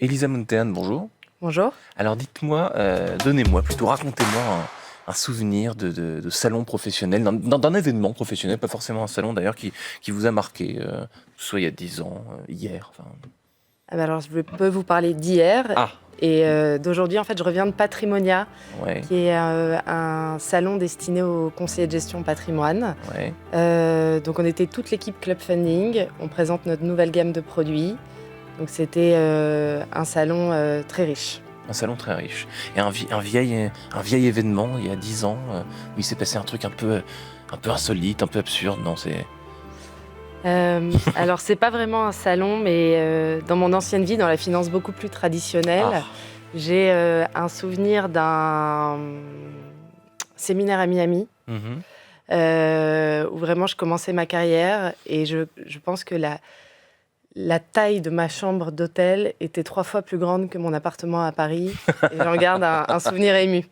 Elisa Muntean, bonjour. Bonjour. Alors dites-moi, racontez-moi un souvenir de salon professionnel, d'un événement professionnel, pas forcément un salon d'ailleurs, qui vous a marqué, que ce soit il y a 10 ans, hier. Enfin... Alors, je peux vous parler d'hier Ah, et d'aujourd'hui. En fait, je reviens de Patrimonia, ouais, qui est un salon destiné aux conseillers de gestion patrimoine. ouais. Donc, on était toute l'équipe Club Funding. On présente notre nouvelle gamme de produits. Donc, c'était un salon très riche. Un salon très riche. Et un vieil événement, il y a 10 ans, où il s'est passé un truc un peu insolite, un peu absurde, non, c'est... Alors, c'est pas vraiment un salon, mais dans mon ancienne vie, dans la finance beaucoup plus traditionnelle, Ah, j'ai un souvenir d'un séminaire à Miami. mhm. Où vraiment je commençais ma carrière et je pense que la taille de ma chambre d'hôtel était 3 fois plus grande que mon appartement à Paris. Et j'en garde un souvenir ému.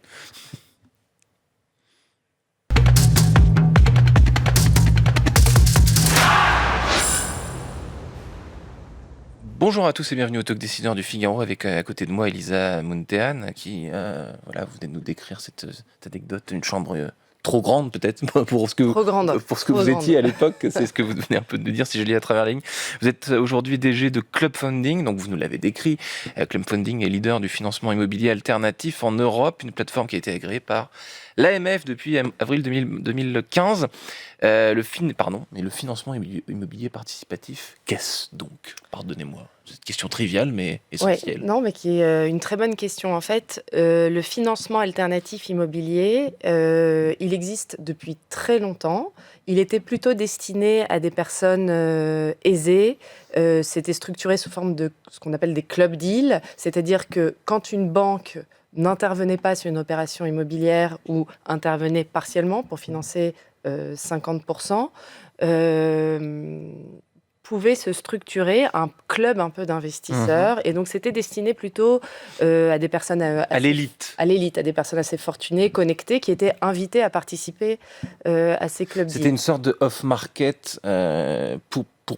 Bonjour à tous et bienvenue au Talk Décideur du Figaro avec à côté de moi Elisa Muntean qui voilà, vous venez de nous décrire cette anecdote, une chambre trop grande peut-être pour ce que Trop grande. pour ce que Trop vous grande. étiez à l'époque, c'est ce que vous venez un peu de nous dire si je lis à travers la ligne. Vous êtes aujourd'hui DG de Club Funding, donc vous nous l'avez décrit. Club Funding est leader du financement immobilier alternatif en Europe, une plateforme qui a été agréée par l'AMF depuis avril 2015. Le financement immobilier participatif, qu'est-ce donc? Pardonnez-moi, c'est une question triviale mais essentielle. Ouais, non, mais qui est une très bonne question. En fait, le financement alternatif immobilier, il existe depuis très longtemps. Il était plutôt destiné à des personnes aisées. C'était structuré sous forme de ce qu'on appelle des club deals, c'est-à-dire que quand une banque n'intervenait pas sur une opération immobilière ou intervenait partiellement pour financer 50%, pouvait se structurer un club un peu d'investisseurs. Et donc, c'était destiné plutôt à des personnes À l'élite. à l'élite, à des personnes assez fortunées, connectées, qui étaient invitées à participer à ces clubs C'était deals. une sorte de off-market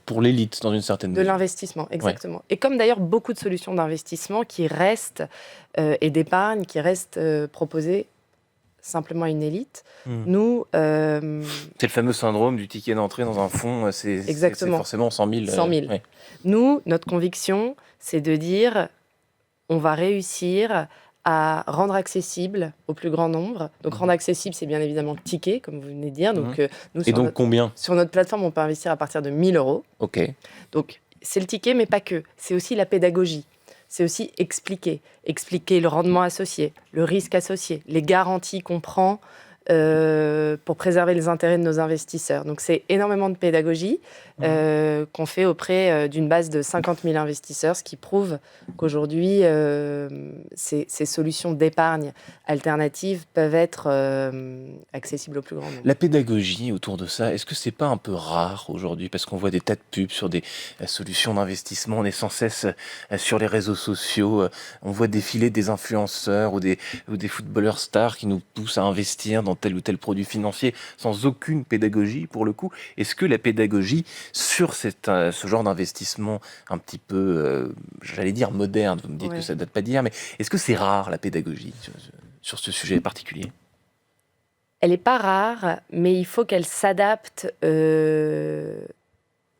pour l'élite, dans une certaine De mesure. l'investissement, exactement. Et comme d'ailleurs beaucoup de solutions d'investissement qui restent, et d'épargne, qui restent proposées simplement à une élite, nous... C'est le fameux syndrome du ticket d'entrée dans un fonds, c'est Exactement. forcément 100 000. 100 000. Ouais. Nous, notre conviction, c'est de dire on va réussir à rendre accessible au plus grand nombre. Donc, rendre accessible, c'est bien évidemment le ticket, comme vous venez de dire. Donc, nous, Et donc combien? sur notre plateforme, on peut investir à partir de 1 000 euros. Ok. Donc, c'est le ticket, mais pas que. C'est aussi la pédagogie. C'est aussi expliquer le rendement associé, le risque associé, les garanties qu'on prend pour préserver les intérêts de nos investisseurs. Donc, c'est énormément de pédagogie qu'on fait auprès d'une base de 50 000 investisseurs, ce qui prouve qu'aujourd'hui, ces solutions d'épargne alternatives peuvent être accessibles au plus grand nombre. La pédagogie autour de ça, est-ce que c'est pas un peu rare aujourd'hui? Parce qu'on voit des tas de pubs sur des solutions d'investissement, on est sans cesse sur les réseaux sociaux, on voit défiler des influenceurs ou des footballeurs stars qui nous poussent à investir dans tel ou tel produit financier sans aucune pédagogie pour le coup. Est-ce que la pédagogie sur ce genre d'investissement un petit peu, j'allais dire moderne, vous me dites que ça date pas d'hier, mais est-ce que c'est rare la pédagogie sur ce sujet particulier? Elle n'est pas rare, mais il faut qu'elle s'adapte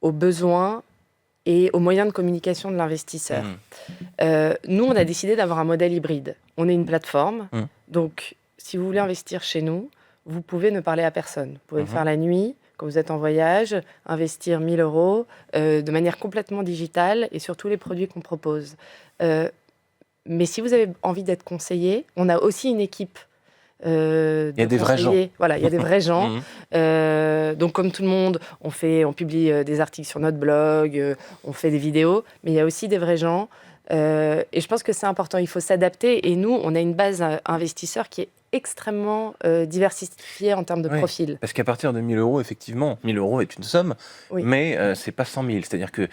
aux besoins et aux moyens de communication de l'investisseur. Nous, on a décidé d'avoir un modèle hybride. On est une plateforme, donc si vous voulez investir chez nous, vous pouvez ne parler à personne. Vous pouvez le faire la nuit, quand vous êtes en voyage, investir 1 000 euros de manière complètement digitale et sur tous les produits qu'on propose. Mais si vous avez envie d'être conseillé, on a aussi une équipe. Il y a des vrais gens. Voilà, il y a des vrais gens. Donc, comme tout le monde, on publie des articles sur notre blog, on fait des vidéos, mais il y a aussi des vrais gens. Et je pense que c'est important, il faut s'adapter. Et nous, on a une base investisseur qui est extrêmement diversifiée en termes de profil. Parce qu'à partir de 1 000 euros, effectivement, 1 000 euros est une somme, mais c'est pas 100 000. C'est-à-dire que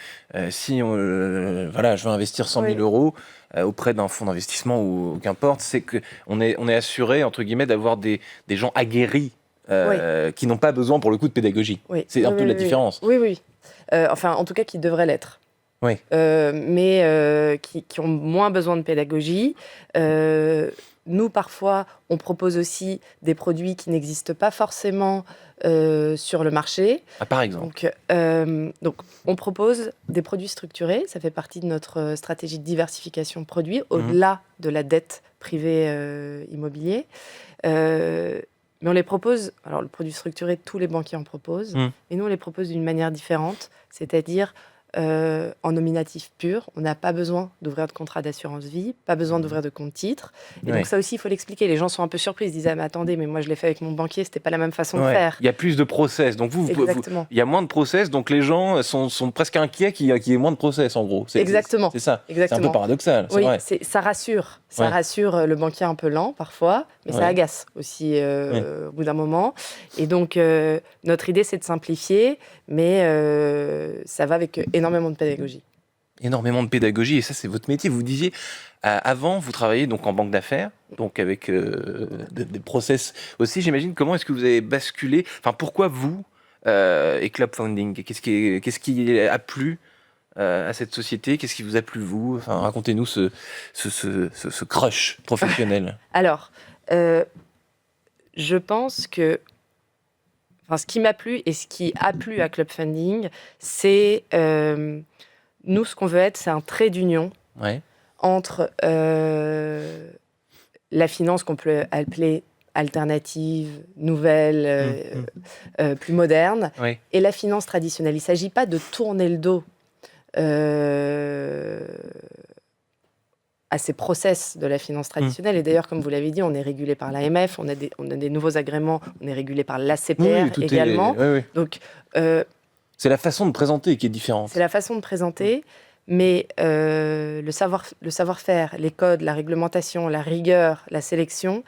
si je veux investir 100 000 euros auprès d'un fonds d'investissement ou qu'importe, c'est qu'on est assuré, entre guillemets, d'avoir des gens aguerris qui n'ont pas besoin, pour le coup, de pédagogie. C'est un peu la différence. Oui. En tout cas, qui devrait l'être. Oui. mais qui ont moins besoin de pédagogie. Nous, parfois, on propose aussi des produits qui n'existent pas forcément sur le marché. Ah, par exemple. Donc, on propose des produits structurés. Ça fait partie de notre stratégie de diversification de produits, au-delà de la dette privée immobilier. Mais on les propose, alors le produit structuré, tous les banquiers en proposent, mais nous, on les propose d'une manière différente, c'est-à-dire en nominatif pur. On n'a pas besoin d'ouvrir de contrat d'assurance vie, pas besoin d'ouvrir de compte titre. Et donc ça aussi, il faut l'expliquer. Les gens sont un peu surpris, ils se disent « Ah mais attendez, mais moi je l'ai fait avec mon banquier, c'était pas la même façon de faire. » Il y a plus de process, donc il y a moins de process, donc les gens sont presque inquiets qu'il y ait moins de process en gros. Exactement. C'est ça. Exactement. C'est un peu paradoxal, c'est vrai. Ça rassure. Ça rassure le banquier un peu lent parfois, mais ça agace aussi au bout d'un moment. Et donc notre idée, c'est de simplifier, mais ça va avec énormément de pédagogie. Énormément de pédagogie, et ça c'est votre métier. Vous disiez, avant vous travailliez donc en banque d'affaires, donc avec des process aussi, j'imagine. Comment est-ce que vous avez basculé, enfin pourquoi vous et Club Founding? Qu'est-ce qui a plu à cette société? Qu'est-ce qui vous a plu vous? Enfin, racontez-nous ce crush professionnel. Alors, je pense que ce qui m'a plu et ce qui a plu à Club Funding, c'est nous, ce qu'on veut être, c'est un trait d'union entre la finance qu'on peut appeler alternative, nouvelle, plus moderne, et la finance traditionnelle. Il ne s'agit pas de tourner le dos à ces process de la finance traditionnelle. Et d'ailleurs, comme vous l'avez dit, on est régulé par l'AMF, on a des nouveaux agréments, on est régulé par l'ACPR également. Donc, c'est la façon de présenter qui est différente. C'est la façon de présenter, mais le savoir-faire, les codes, la réglementation, la rigueur, la sélection,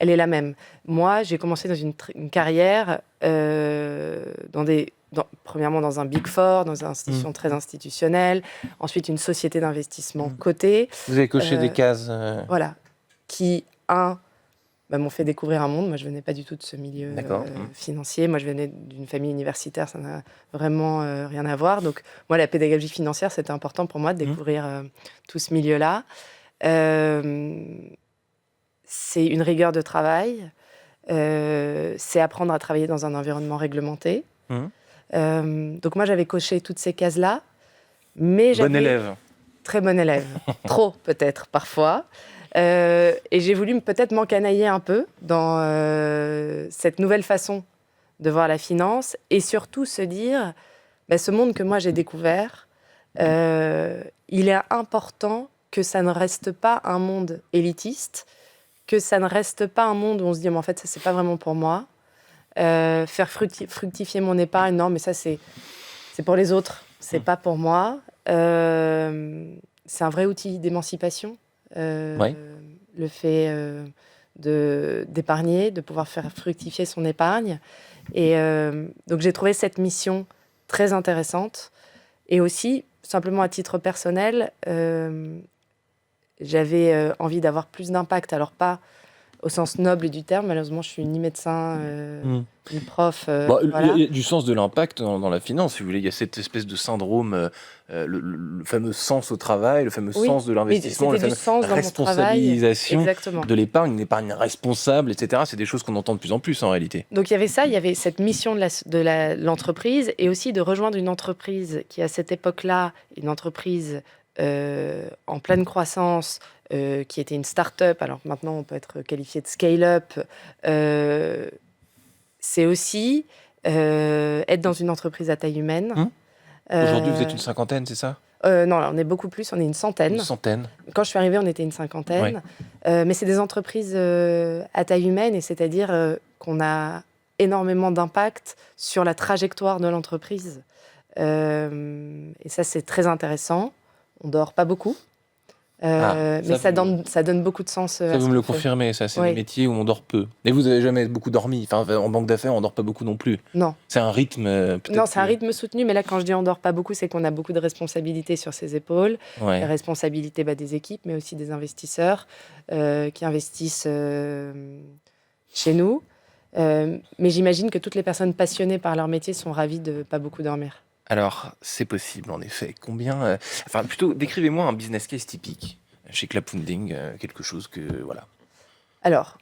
elle est la même. Moi, j'ai commencé dans une carrière premièrement dans un Big Four, dans une institution très institutionnelle, ensuite une société d'investissement cotée. Vous avez coché des cases. Voilà, qui, m'ont fait découvrir un monde. Moi, je venais pas du tout de ce milieu financier. Moi, je venais d'une famille universitaire. Ça n'a vraiment rien à voir. Donc, moi, la pédagogie financière, c'était important pour moi de découvrir tout ce milieu-là. C'est une rigueur de travail. C'est apprendre à travailler dans un environnement réglementé. Donc, moi, j'avais coché toutes ces cases-là. Mais bon élève. Très bon élève. Trop, peut-être, parfois. Et j'ai voulu peut-être m'encanailler un peu dans cette nouvelle façon de voir la finance et surtout se dire, ce monde que moi j'ai découvert, il est important que ça ne reste pas un monde élitiste, que ça ne reste pas un monde où on se dit, mais en fait, ça, c'est pas vraiment pour moi. Faire fructifier mon épargne, non, mais ça, c'est pour les autres, c'est pas pour moi. C'est un vrai outil d'émancipation. Le fait d'épargner, de pouvoir faire fructifier son épargne. Et donc, j'ai trouvé cette mission très intéressante. Et aussi, simplement à titre personnel, j'avais envie d'avoir plus d'impact. Alors, pas au sens noble du terme. Malheureusement, je suis ni médecin, ni prof. Il y a du sens de l'impact dans la finance, si vous voulez. Il y a cette espèce de syndrome, le fameux sens au travail, le fameux sens de l'investissement, la fameuse responsabilisation de l'épargne, une épargne responsable, etc. C'est des choses qu'on entend de plus en plus en réalité. Donc il y avait ça, il y avait cette mission de l'entreprise et aussi de rejoindre une entreprise qui, à cette époque-là, une entreprise en pleine croissance, qui était une start-up, alors que maintenant on peut être qualifié de scale-up. C'est aussi être dans une entreprise à taille humaine. Aujourd'hui, vous êtes une cinquantaine, c'est ça? Non, là, on est beaucoup plus, on est une centaine. Une centaine. Quand je suis arrivée, on était une cinquantaine. Mais c'est des entreprises à taille humaine, et c'est-à-dire qu'on a énormément d'impact sur la trajectoire de l'entreprise. Et ça, c'est très intéressant. On dort pas beaucoup. Mais ça donne beaucoup de sens. Ça, vous me le confirmez, ça, c'est des métiers où on dort peu. Et vous n'avez jamais beaucoup dormi. Enfin, en banque d'affaires, on dort pas beaucoup non plus. Non. C'est un rythme. Non, c'est un rythme soutenu, mais là, quand je dis on dort pas beaucoup, c'est qu'on a beaucoup de responsabilités sur ses épaules. Les responsabilités des équipes, mais aussi des investisseurs qui investissent chez nous. Mais j'imagine que toutes les personnes passionnées par leur métier sont ravies de pas beaucoup dormir. Alors, c'est possible, en effet. Enfin, plutôt, décrivez-moi un business case typique chez Club Funding, quelque chose que, voilà. Alors,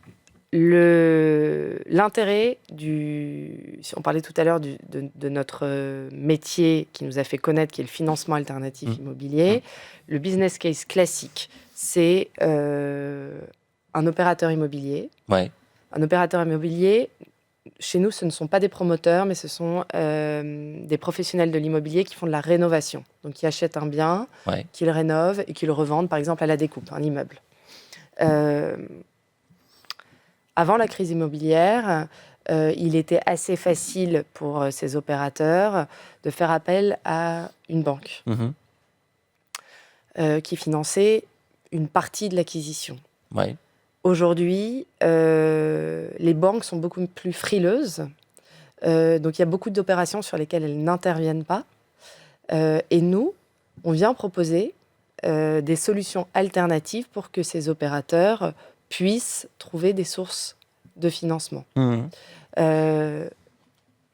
l'intérêt si on parlait tout à l'heure de notre métier qui nous a fait connaître, qui est le financement alternatif immobilier, le business case classique, c'est un opérateur immobilier. Ouais, Un opérateur immobilier, chez nous, ce ne sont pas des promoteurs, mais ce sont des professionnels de l'immobilier qui font de la rénovation. Donc, qui achètent un bien, ouais. qui le rénovent et qui le revendent, par exemple, à la découpe, un immeuble. Avant la crise immobilière, il était assez facile pour ces opérateurs de faire appel à une banque Mhm. qui finançait une partie de l'acquisition. Ouais. Aujourd'hui, les banques sont beaucoup plus frileuses. Donc, il y a beaucoup d'opérations sur lesquelles elles n'interviennent pas. Et nous, on vient proposer des solutions alternatives pour que ces opérateurs puissent trouver des sources de financement. Mhm.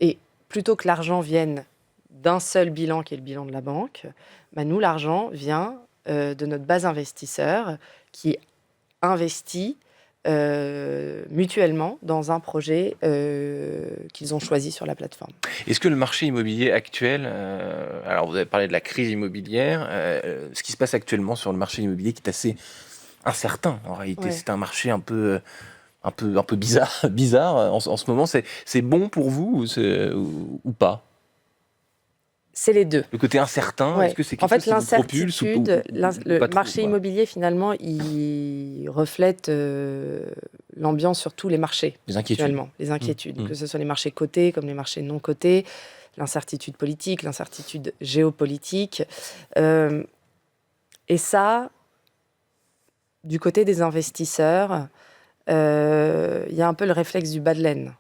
Et plutôt que l'argent vienne d'un seul bilan, qui est le bilan de la banque, nous, l'argent vient de notre base investisseur qui investit mutuellement dans un projet qu'ils ont choisi sur la plateforme. Est-ce que le marché immobilier actuel, alors vous avez parlé de la crise immobilière, ce qui se passe actuellement sur le marché immobilier qui est assez incertain en réalité, Ouais. c'est un marché un peu bizarre en ce moment, c'est bon pour vous ou pas? C'est les deux. Le côté incertain, Ouais. est-ce que c'est En quelque fait, chose qui vous propulse l'incertitude, ou le pas trop, marché quoi? immobilier, finalement, il reflète l'ambiance sur tous les marchés Les inquiétudes. actuellement, les inquiétudes, Mmh. que ce soit les marchés cotés comme les marchés non cotés, l'incertitude politique, l'incertitude géopolitique. Et ça, du côté des investisseurs, il y a un peu le réflexe du bas de laine.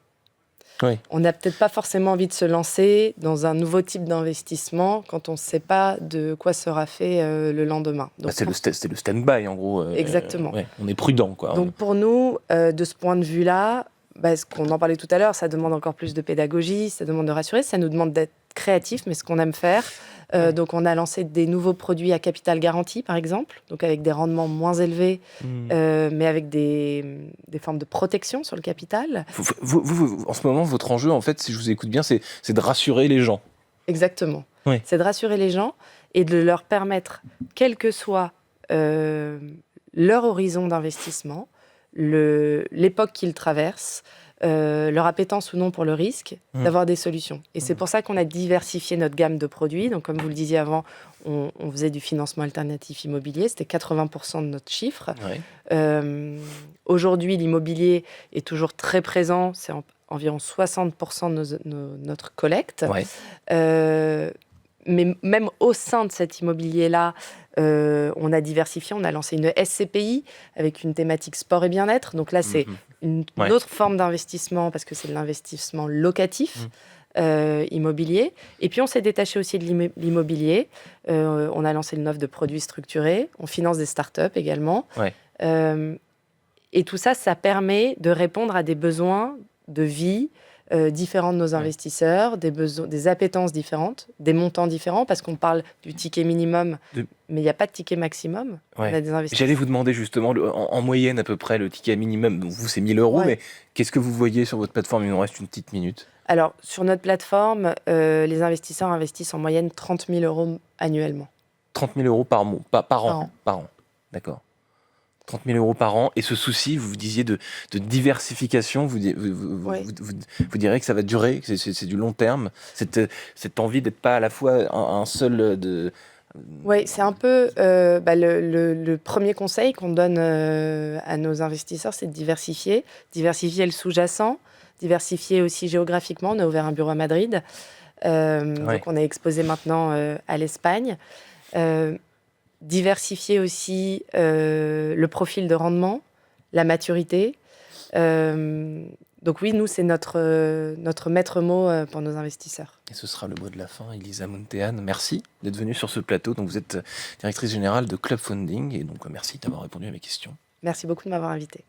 Oui. On n'a peut-être pas forcément envie de se lancer dans un nouveau type d'investissement quand on ne sait pas de quoi sera fait le lendemain. Donc, C'est le stand-by en gros. Exactement. Ouais, on est prudent, quoi. Donc pour nous, de ce point de vue-là, ce qu'on en parlait tout à l'heure, ça demande encore plus de pédagogie, ça demande de rassurer, ça nous demande d'être créatifs, mais ce qu'on aime faire. Ouais. Donc on a lancé des nouveaux produits à capital garanti, par exemple, donc avec des rendements moins élevés, mais avec des formes de protection sur le capital. Vous, en ce moment, votre enjeu, en fait, si je vous écoute bien, c'est de rassurer les gens. Exactement. Oui. C'est de rassurer les gens et de leur permettre, quel que soit leur horizon d'investissement, l'époque qu'ils traversent, leur appétence ou non pour le risque, d'avoir des solutions. Et c'est pour ça qu'on a diversifié notre gamme de produits. Donc, comme vous le disiez avant, on faisait du financement alternatif immobilier. C'était 80% de notre chiffre. Ouais. Aujourd'hui, l'immobilier est toujours très présent. C'est environ 60% de notre collecte. Ouais. Mais même au sein de cet immobilier-là, on a diversifié, on a lancé une SCPI avec une thématique sport et bien-être. Donc là, c'est une autre forme d'investissement parce que c'est de l'investissement locatif immobilier. Et puis, on s'est détaché aussi de l'immobilier. On a lancé une offre de produits structurés. On finance des startups également. Ouais. Et tout ça, ça permet de répondre à des besoins de vie différents de nos investisseurs, des appétences différentes, des montants différents, parce qu'on parle du ticket minimum, mais il n'y a pas de ticket maximum. Ouais. On a des investisseurs. J'allais vous demander justement, en moyenne à peu près, le ticket minimum, donc vous c'est 1 000 €, mais qu'est-ce que vous voyez sur votre plateforme? Il nous reste une petite minute. Alors, sur notre plateforme, les investisseurs investissent en moyenne 30 000 € annuellement. 30 000 € par mois, par an. D'accord. 30 000 € par an. Et ce souci, vous disiez de diversification, vous direz que ça va durer, que c'est du long terme, cette envie d'être pas à la fois un seul Oui, c'est un peu le premier conseil qu'on donne à nos investisseurs, c'est de diversifier le sous-jacent, diversifier aussi géographiquement. On a ouvert un bureau à Madrid, donc on est exposé maintenant à l'Espagne. Diversifier aussi le profil de rendement, la maturité. Donc oui, nous, c'est notre maître mot pour nos investisseurs. Et ce sera le mot de la fin. Elisa Muntean, merci d'être venue sur ce plateau. Donc vous êtes directrice générale de Club Funding et donc merci d'avoir répondu à mes questions. Merci beaucoup de m'avoir invitée.